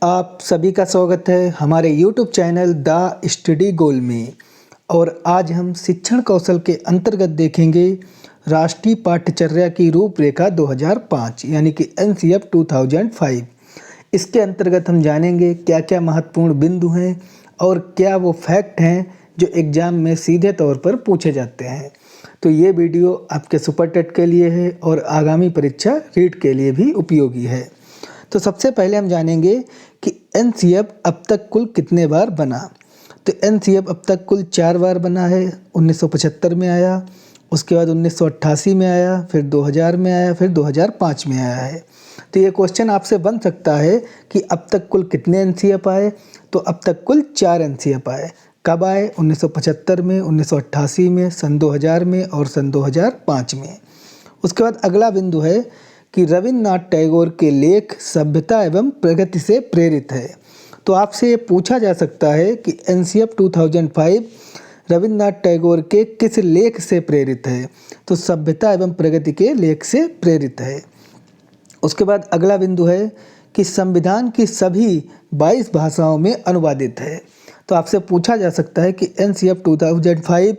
आप सभी का स्वागत है हमारे YouTube चैनल द स्टडी गोल में। और आज हम शिक्षण कौशल के अंतर्गत देखेंगे राष्ट्रीय पाठ्यचर्या की रूपरेखा 2005 यानी कि NCF 2005। इसके अंतर्गत हम जानेंगे क्या क्या महत्वपूर्ण बिंदु हैं और क्या वो फैक्ट हैं जो एग्ज़ाम में सीधे तौर पर पूछे जाते हैं। तो ये वीडियो आपके सुपर टेट के लिए है और आगामी परीक्षा रीट के लिए भी उपयोगी है। तो सबसे पहले हम जानेंगे कि NCF अब तक कुल कितने बार बना। तो NCF अब तक कुल 4 बार बना है। 1975 में आया, उसके बाद 1988 में आया, फिर 2000 में आया, फिर 2005 में आया है। तो ये क्वेश्चन आपसे बन सकता है कि अब तक कुल कितने NCF आए। तो अब तक कुल 4 NCF आए। कब आए? 1975 में, 1988 में, सन 2000 में और सन 2005 में। उसके बाद अगला बिंदु है कि रविन्द्रनाथ टैगोर के लेख सभ्यता एवं प्रगति से प्रेरित है। तो आपसे ये पूछा जा सकता है कि NCF 2005 रविन्द्रनाथ टैगोर के किस लेख से प्रेरित है। तो सभ्यता एवं प्रगति के लेख से प्रेरित है। उसके बाद अगला बिंदु है कि संविधान की सभी 22 भाषाओं में अनुवादित है। तो आपसे पूछा जा सकता है कि NCF 2005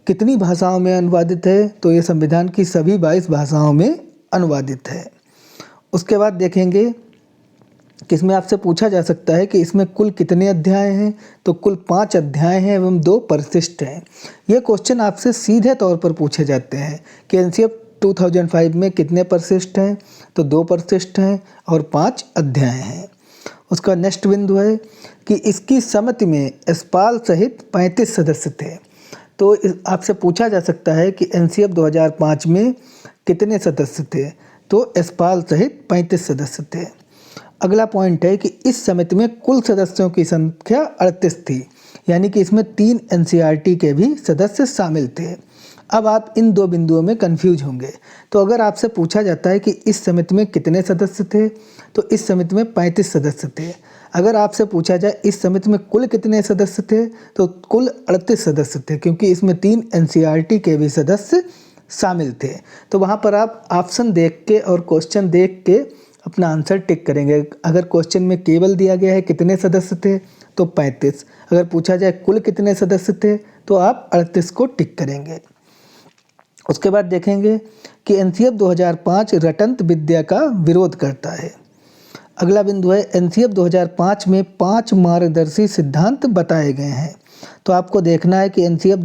कितनी भाषाओं में अनुवादित है। तो ये संविधान की सभी 22 भाषाओं में अनुवादित है। उसके बाद देखेंगे कि इसमें आपसे पूछा जा सकता है कि इसमें कुल कितने अध्याय हैं। तो कुल 5 अध्याय हैं एवं 2 परिशिष्ट हैं। ये क्वेश्चन आपसे सीधे तौर पर पूछे जाते हैं कि NCF 2005 में कितने परिशिष्ट हैं। तो 2 परिशिष्ट हैं और 5 अध्याय हैं। उसका नेक्स्ट बिंदु है कि इसकी समिति में यशपाल सहित 35 सदस्य थे। तो आपसे पूछा जा सकता है कि NCF 2005 में कितने सदस्य थे। तो यशपाल सहित 35 सदस्य थे। अगला पॉइंट है कि इस समिति में कुल सदस्यों की संख्या 38 थी, यानी कि इसमें 3 NCERT के भी सदस्य शामिल थे। अब आप इन 2 बिंदुओं में कंफ्यूज होंगे। तो अगर आपसे पूछा जाता है कि इस समिति में कितने सदस्य थे, तो इस समिति में 35 सदस्य थे। अगर आपसे पूछा जाए इस समिति में कुल कितने सदस्य थे, तो कुल 38 सदस्य थे, क्योंकि इसमें 3 NCERT के भी सदस्य शामिल थे। तो वहाँ पर आप ऑप्शन देख के और क्वेश्चन देख के अपना आंसर टिक करेंगे। अगर क्वेश्चन में केवल दिया गया है कितने सदस्य थे, तो 35। अगर पूछा जाए कुल कितने सदस्य थे, तो आप 38 को टिक करेंगे। उसके बाद देखेंगे कि NCF 2005 रटंत विद्या का विरोध करता है। अगला बिंदु है NCF 2005 में 5 मार्गदर्शी सिद्धांत बताए गए हैं। तो आपको देखना है कि NCF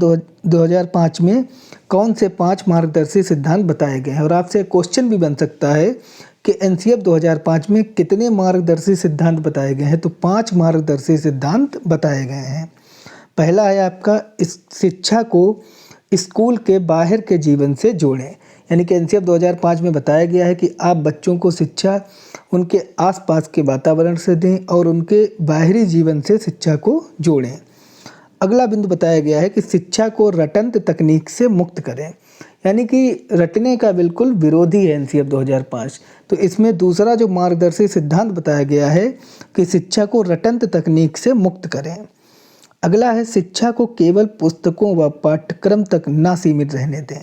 2005 में कौन से 5 मार्गदर्शी सिद्धांत बताए गए हैं। और आपसे क्वेश्चन भी बन सकता है कि NCF 2005 में कितने मार्गदर्शी सिद्धांत बताए गए हैं। तो 5 मार्गदर्शी सिद्धांत बताए गए हैं। पहला है आपका इस शिक्षा को स्कूल के बाहर के जीवन से जोड़ें, यानी कि NCF 2005 में बताया गया है कि आप बच्चों को शिक्षा उनके आसपास के वातावरण से दें और उनके बाहरी जीवन से शिक्षा को जोड़ें। अगला बिंदु बताया गया है कि शिक्षा को रटंत तकनीक से मुक्त करें, यानी कि रटने का बिल्कुल विरोधी है NCF 2005। तो इसमें दूसरा जो मार्गदर्शी सिद्धांत बताया गया है कि शिक्षा को रटंत तकनीक से मुक्त करें। अगला है शिक्षा को केवल पुस्तकों व पाठ्यक्रम तक ना सीमित रहने दें।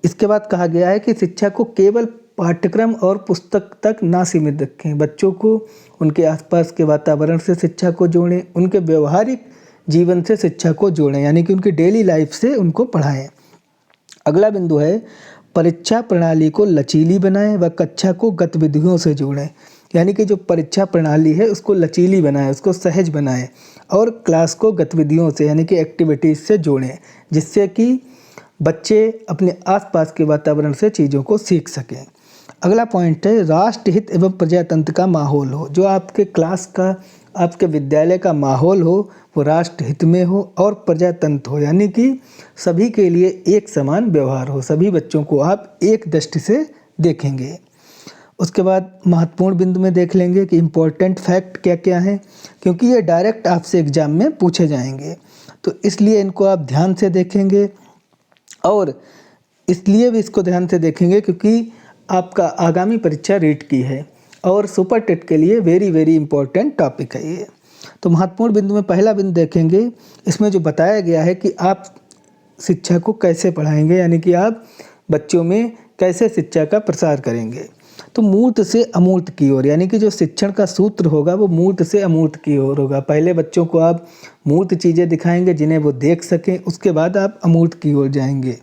इसके बाद कहा गया है कि शिक्षा को केवल पाठ्यक्रम और पुस्तक तक ना सीमित रखें। बच्चों को उनके आसपास के वातावरण से शिक्षा को जोड़ें, उनके व्यवहारिक जीवन से शिक्षा को जोड़ें, यानी कि उनकी डेली लाइफ से उनको पढ़ाएं। अगला बिंदु है परीक्षा प्रणाली को लचीली बनाएं व कक्षा को गतिविधियों से जोड़ें, यानी कि जो परीक्षा प्रणाली है उसको लचीली बनाएं, उसको सहज बनाएं और क्लास को गतिविधियों से यानी कि एक्टिविटीज़ से जोड़ें, जिससे कि बच्चे अपने आसपास के वातावरण से चीज़ों को सीख सकें। अगला पॉइंट है राष्ट्रहित एवं प्रजातंत्र का माहौल हो। जो आपके क्लास का, आपके विद्यालय का माहौल हो वो राष्ट्रहित में हो और प्रजातंत्र हो, यानी कि सभी के लिए एक समान व्यवहार हो, सभी बच्चों को आप एक दृष्टि से देखेंगे। उसके बाद महत्वपूर्ण बिंदु में देख लेंगे कि इम्पोर्टेंट फैक्ट क्या क्या हैं, क्योंकि ये डायरेक्ट आपसे एग्जाम में पूछे जाएंगे। तो इसलिए इनको आप ध्यान से देखेंगे, और इसलिए भी इसको ध्यान से देखेंगे क्योंकि आपका आगामी परीक्षा रीट की है और सुपर टेट के लिए वेरी वेरी इंपॉर्टेंट टॉपिक है ये। तो महत्वपूर्ण बिंदु में पहला बिंदु देखेंगे, इसमें जो बताया गया है कि आप शिक्षा को कैसे पढ़ाएंगे, यानी कि आप बच्चों में कैसे शिक्षा का प्रसार करेंगे। तो मूर्त से अमूर्त की ओर, यानी कि जो शिक्षण का सूत्र होगा वो मूर्त से अमूर्त की ओर होगा। पहले बच्चों को आप मूर्त चीज़ें दिखाएंगे जिन्हें वो देख सकें, उसके बाद आप अमूर्त की ओर जाएंगे।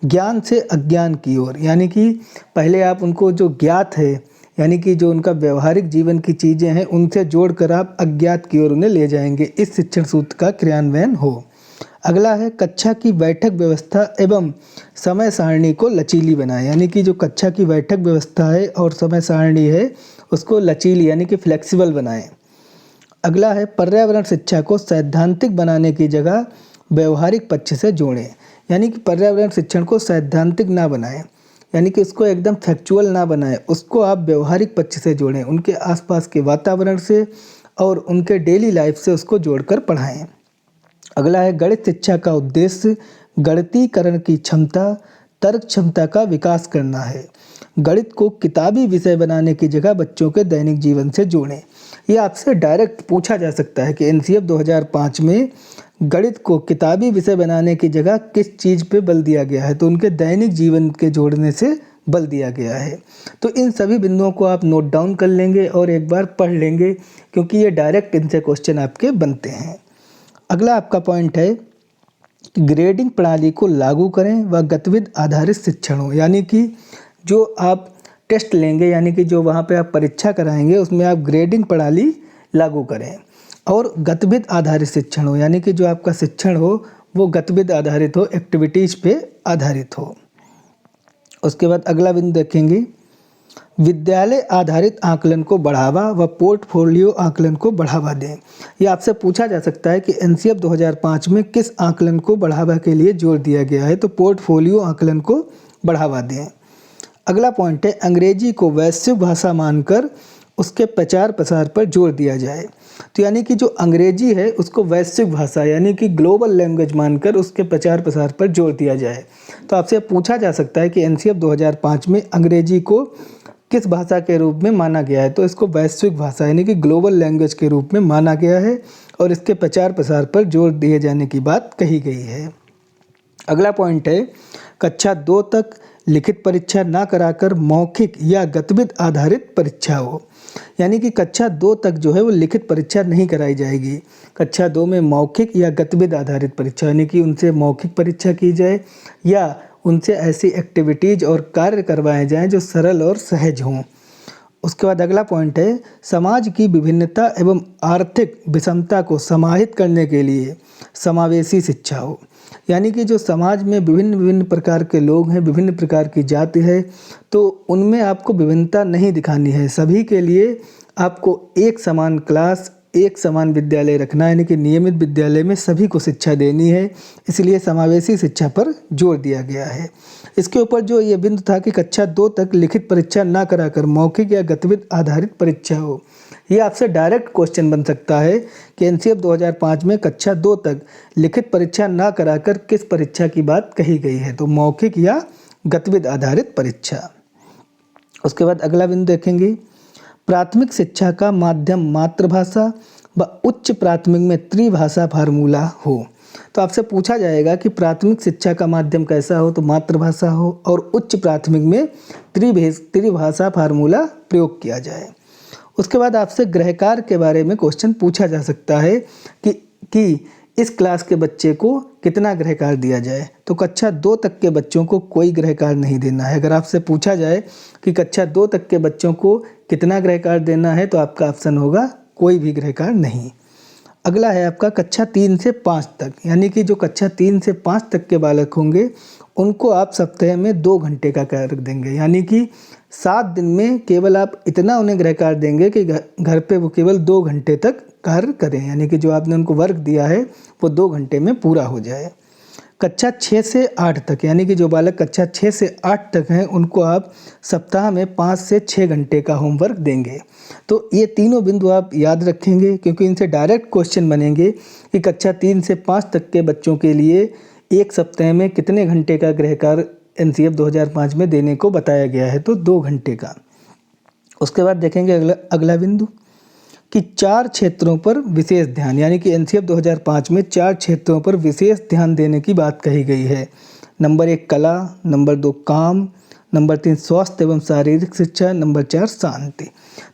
ज्ञान से अज्ञान की ओर, यानी कि पहले आप उनको जो ज्ञात है, यानी कि जो उनका व्यवहारिक जीवन की चीज़ें हैं उनसे जोड़कर आप अज्ञात की ओर उन्हें ले जाएंगे। इस शिक्षण सूत्र का क्रियान्वयन हो। अगला है कक्षा की बैठक व्यवस्था एवं समय सारणी को लचीली बनाएं, यानी कि जो कक्षा की बैठक व्यवस्था है और समय सारणी है उसको लचीली यानी कि फ्लेक्सिबल बनाएं। अगला है पर्यावरण शिक्षा को सैद्धांतिक बनाने की जगह व्यवहारिक पक्ष से जोड़ें, यानी कि पर्यावरण शिक्षण को सैद्धांतिक ना बनाएं, यानी कि उसको एकदम फैक्चुअल ना बनाएं, उसको आप व्यवहारिक पक्ष से जोड़ें, उनके आसपास के वातावरण से और उनके डेली लाइफ से उसको जोड़कर पढ़ाएं। अगला है गणित शिक्षा का उद्देश्य गणितीकरण की क्षमता, तर्क क्षमता का विकास करना है। गणित को किताबी विषय बनाने की जगह बच्चों के दैनिक जीवन से जोड़ें। ये आपसे डायरेक्ट पूछा जा सकता है कि एनसीएफ 2005 में गणित को किताबी विषय बनाने की जगह किस चीज़ पे बल दिया गया है, तो उनके दैनिक जीवन के जोड़ने से बल दिया गया है। तो इन सभी बिंदुओं को आप नोट डाउन कर लेंगे और एक बार पढ़ लेंगे, क्योंकि ये डायरेक्ट इनसे क्वेश्चन आपके बनते हैं। अगला आपका पॉइंट है ग्रेडिंग प्रणाली को लागू करें व गतिविधि आधारित शिक्षण हो, यानी कि जो आप टेस्ट लेंगे, यानी कि जो वहाँ पे आप परीक्षा कराएंगे उसमें आप ग्रेडिंग प्रणाली लागू करें और गतिविधि आधारित शिक्षण हो, यानी कि जो आपका शिक्षण हो वो गतिविधि आधारित हो, एक्टिविटीज़ पे आधारित हो। उसके बाद अगला बिंदु देखेंगे विद्यालय आधारित आकलन को बढ़ावा व पोर्टफोलियो आकलन को बढ़ावा दें। ये आपसे पूछा जा सकता है कि एनसीएफ 2005 में किस आकलन को बढ़ावा के लिए जोर दिया गया है, तो पोर्टफोलियो आकलन को बढ़ावा दें। अगला पॉइंट है अंग्रेजी को वैश्विक भाषा मानकर उसके प्रचार प्रसार पर जोर दिया जाए। तो यानी कि जो अंग्रेजी है उसको वैश्विक भाषा यानी कि ग्लोबल लैंग्वेज मानकर उसके प्रचार प्रसार पर जोर दिया जाए। तो आपसे पूछा जा सकता है कि एनसीएफ 2005 में अंग्रेजी को किस भाषा के रूप में माना गया है, तो इसको वैश्विक भाषा यानी कि ग्लोबल लैंग्वेज के रूप में माना गया है और इसके प्रचार प्रसार पर जोर दिए जाने की बात कही गई है। अगला पॉइंट है कक्षा 2 तक लिखित परीक्षा ना कराकर मौखिक या गतिविधि आधारित परीक्षा हो, यानी कि कक्षा 2 तक जो है वो लिखित परीक्षा नहीं कराई जाएगी। कक्षा 2 में मौखिक या गतिविधि आधारित परीक्षा यानी कि उनसे मौखिक परीक्षा की जाए या उनसे ऐसी एक्टिविटीज़ और कार्य करवाए जाएं जो सरल और सहज हों। उसके बाद अगला पॉइंट है समाज की विभिन्नता एवं आर्थिक विषमता को समाहित करने के लिए समावेशी शिक्षा हो, यानी कि जो समाज में विभिन्न विभिन्न प्रकार के लोग हैं, विभिन्न प्रकार की जाति है, तो उनमें आपको विभिन्नता नहीं दिखानी है। सभी के लिए आपको एक समान क्लास, एक समान विद्यालय रखना है, यानी कि नियमित विद्यालय में सभी को शिक्षा देनी है, इसलिए समावेशी शिक्षा पर जोर दिया गया है। इसके ऊपर जो ये बिंदु था कि कक्षा 2 तक लिखित परीक्षा ना कराकर मौखिक या गतिविधि आधारित परीक्षा हो, ये आपसे डायरेक्ट क्वेश्चन बन सकता है कि एनसीएफ 2005 में कक्षा 2 तक लिखित परीक्षा ना कराकर किस परीक्षा की बात कही गई है, तो मौखिक या गतिविधि आधारित परीक्षा। उसके बाद अगला बिंदु देखेंगे प्राथमिक शिक्षा का माध्यम मातृभाषा व उच्च प्राथमिक में त्रिभाषा फार्मूला हो। तो आपसे पूछा जाएगा कि प्राथमिक शिक्षा का माध्यम कैसा हो, तो मातृभाषा हो और उच्च प्राथमिक में त्रिभाषा फार्मूला प्रयोग किया जाए। उसके बाद आपसे गृहकार्य के बारे में क्वेश्चन पूछा जा सकता है कि इस क्लास के बच्चे को कितना गृहकार्य दिया जाए, तो कक्षा 2 तक के बच्चों को कोई गृहकार्य नहीं देना है। अगर आपसे पूछा जाए कि कक्षा 2 तक के बच्चों को कितना गृहकार्य देना है, तो आपका ऑप्शन होगा कोई भी गृहकार्य नहीं। अगला है आपका कक्षा 3 से 5 तक, यानी कि जो कक्षा 3 से 5 तक के बालक होंगे उनको आप सप्ताह में 2 घंटे का कार्य देंगे, यानी कि 7 दिन में केवल आप इतना उन्हें गृहकार्य देंगे कि घर पे वो केवल 2 घंटे तक कार्य करें, यानी कि जो आपने उनको वर्क दिया है वो 2 घंटे में पूरा हो जाए। कक्षा 6 से 8 तक, यानी कि जो बालक कक्षा 6 से 8 तक हैं उनको आप सप्ताह में 5 से 6 घंटे का होमवर्क देंगे। तो ये तीनों बिंदु आप याद रखेंगे क्योंकि इनसे डायरेक्ट क्वेश्चन बनेंगे कि कक्षा 3 से 5 तक के बच्चों के लिए एक सप्ताह में कितने घंटे का गृहकार्य एनसीएफ 2005 में देने को बताया गया है, तो 2 घंटे का। उसके बाद देखेंगे अगला बिंदु कि 4 क्षेत्रों पर विशेष ध्यान, यानी कि एनसीएफ 2005 में 4 क्षेत्रों पर विशेष ध्यान देने की बात कही गई है। नंबर 1 कला, नंबर 2 काम, नंबर 3 स्वास्थ्य एवं शारीरिक शिक्षा, नंबर 4 शांति।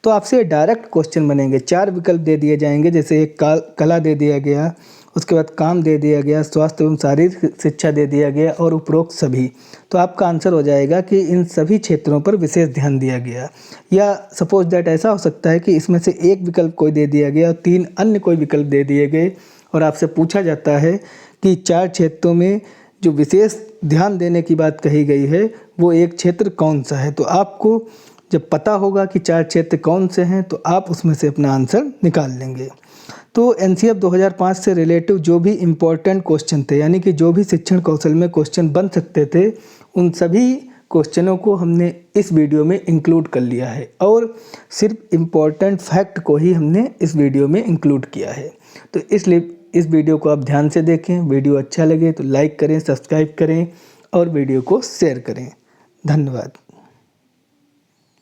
तो आपसे डायरेक्ट क्वेश्चन बनेंगे, 4 विकल्प दे दिए जाएंगे, जैसे एक कला दे दिया गया, उसके बाद काम दे दिया गया, स्वास्थ्य एवं शारीरिक शिक्षा दे दिया गया और उपरोक्त सभी। तो आपका आंसर हो जाएगा कि इन सभी क्षेत्रों पर विशेष ध्यान दिया गया। या सपोज दैट ऐसा हो सकता है कि इसमें से एक विकल्प कोई दे दिया गया और 3 अन्य कोई विकल्प दे दिए गए और आपसे पूछा जाता है कि 4 क्षेत्रों में जो विशेष ध्यान देने की बात कही गई है वो एक क्षेत्र कौन सा है। तो आपको जब पता होगा कि 4 क्षेत्र कौन से हैं तो आप उसमें से अपना आंसर निकाल लेंगे। तो एनसीएफ 2005 से रिलेटिव जो भी इम्पोर्टेंट क्वेश्चन थे, यानी कि जो भी शिक्षण कौशल में क्वेश्चन बन सकते थे, उन सभी क्वेश्चनों को हमने इस वीडियो में इंक्लूड कर लिया है और सिर्फ इम्पोर्टेंट फैक्ट को ही हमने इस वीडियो में इंक्लूड किया है। तो इसलिए इस वीडियो को आप ध्यान से देखें। वीडियो अच्छा लगे तो लाइक करें, सब्सक्राइब करें और वीडियो को शेयर करें। धन्यवाद।